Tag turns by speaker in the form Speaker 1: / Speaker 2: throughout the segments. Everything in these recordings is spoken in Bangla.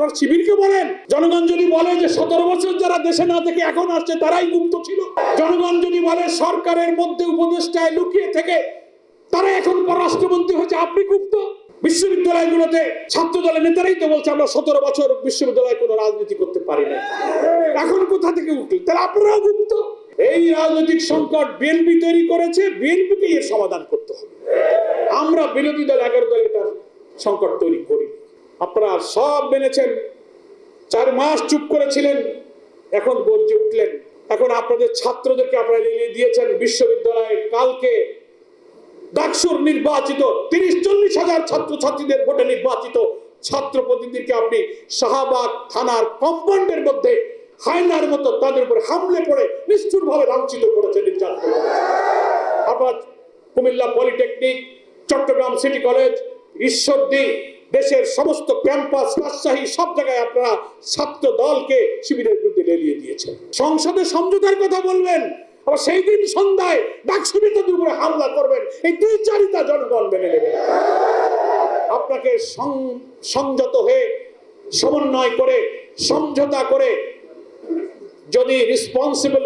Speaker 1: আপনার শিবিরকে বলেন। জনগণ যদি বলে যে 17 বছর যারা দেশে না থেকে এখন আসছে তারাই গুপ্ত ছিল, জনগণ যদি বলে সরকারের মধ্যে উপদেষ্টায় লুকিয়ে থেকে তারা এখন পররাষ্ট্রমন্ত্রী হয়েছে, আপনি গুপ্ত। বিশ্ববিদ্যালয়গুলোতে ছাত্র দলের নেতারাই তো বলছে আমরা 17 বছর বিশ্ববিদ্যালয়ে কোনো রাজনীতি করতে পারি না, এখন কোথা থেকে উঠল? তাহলে আপনারাও গুপ্ত। এই রাজনৈতিক সংকট বিএনপি তৈরি করেছে, বিএনপিকে এর সমাধান করতে হবে। আমরা বিরোধী দল 11 দল এটার সংকট তৈরি করি। আপনারা সব মেনেছেন, 4 মাস চুপ করেছিলেন, এখন গর্জে উঠলেন। এখন আপনাদের ছাত্রদেরকে আপনারা এগিয়ে দিয়েছেন বিশ্ববিদ্যালয়ে কালকে ডাকসুর নির্বাচিত 30-40 হাজার ছাত্রছাত্রীদের ভোটে নির্বাচিত ছাত্র প্রতিনিধিকে আপনি শাহবাগ থানার কম্পাউন্ডের মধ্যে হায়নার মতো তাদের উপরে হামলে পড়ে নিষ্ঠুরভাবে লাঞ্ছিত করেছে, নির্যাতন করেছে। আপনার Comilla polytechnic, Chattogram city college, Ishwardi, দেশের সমস্ত ক্যাম্পাস, রাজশাহী সব জায়গায় আপনারা ছাত্র দলকে শিবিরের বিরুদ্ধে লেলিয়ে দিয়েছেন। সংসদে সমঝোতার কথা বলবেন, আবার সেই দিন সন্ধ্যায় ডাকসু নেতাদের উপরে হামলা করবেন। এই 2-4টা জনগণ মেনে নেবে। আপনাকে সংযত হয়ে সমন্বয় করে সমঝোতা করে যদি রেসপন্সিবল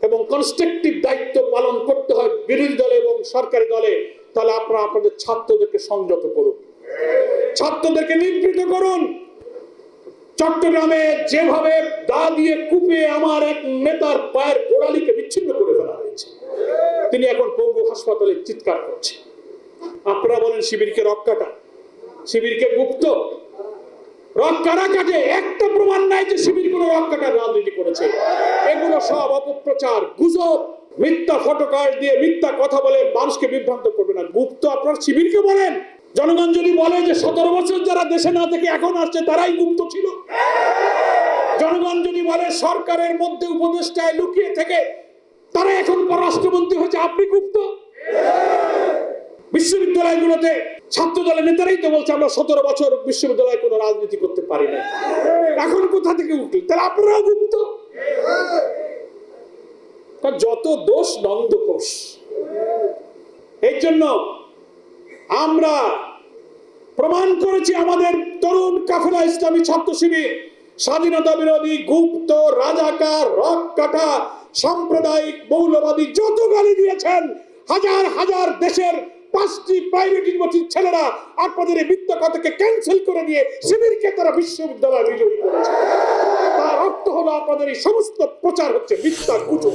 Speaker 1: এবং কনস্ট্রাকটিভ দায়িত্ব পালন করতে হয় বিরোধী দলে এবং সরকারি দলে, তাহলে আপনারা আপনাদের ছাত্রদেরকে সংযত করুন, ছাত্রদেরকে নিবৃত করুন। চট্টগ্রামে যেভাবে দা দিয়ে কুপে আমার এক নেতার পায়ের গোড়ালিকে বিচ্ছিন্ন করে ফেলা হয়েছে, তিনি এখন পঙ্গু হাসপাতালে চিৎকার করছেন। আপনারা বলেন শিবিরকে রক কাটা, শিবিরকে গুপ্ত। রক কারা কাটে? একটা প্রমাণ নাই যে শিবির কোনো রক কাটার রাজনীতি করেছে। এগুলো সব অপপ্রচার, গুজব, মিথ্যা ফটোকার্ড দিয়ে মিথ্যা কথা বলে মানুষকে বিভ্রান্ত করবে না। গুপ্ত আপনার শিবিরকে বলেন। জনগণ যদি বলে যে 17 বছর যারা দেশে না থেকে এখন আসছে তারাই গুপ্ত ছিল, জনগণ যদি বলে সরকারের মধ্যে উপদেষ্টায় লুকিয়ে থেকে তারা এখন পররাষ্ট্রমন্ত্রী হয়েছে, আপনি গুপ্ত। বিশ্ববিদ্যালয়গুলোতে ছাত্র দলের নেতারাই তো বলছে আমরা 17 বছর বিশ্ববিদ্যালয়ে কোনো রাজনীতি করতে পারি না, এখন কোথা থেকে উঠল? তাহলে আপনারাও গুপ্ত। যত দোষ নন্দ ঘোষ। এই জন্য আমরা প্রমাণ করেছি আমাদের তরুণ কাফেলা ইসলামী ছাত্র শিবির স্বাধীনতা বিরোধী, গুপ্ত, রাজাকার, রক কাটা, সাম্প্রদায়িক, মৌলবাদী যত গালি দিয়েছেন, হাজার হাজার দেশের 5টি প্রাইভেট ইউনিভার্সিটির ছেলেরা আপনাদের এই মিথ্যা কথাকে ক্যান্সেল করে দিয়ে শিবিরকে তারা বিশ্ববিদ্যালয়ে বিজয়ী করেছে। তার অর্থ হলো আপনাদের এই সমস্ত প্রচার হচ্ছে মিথ্যা গুজব।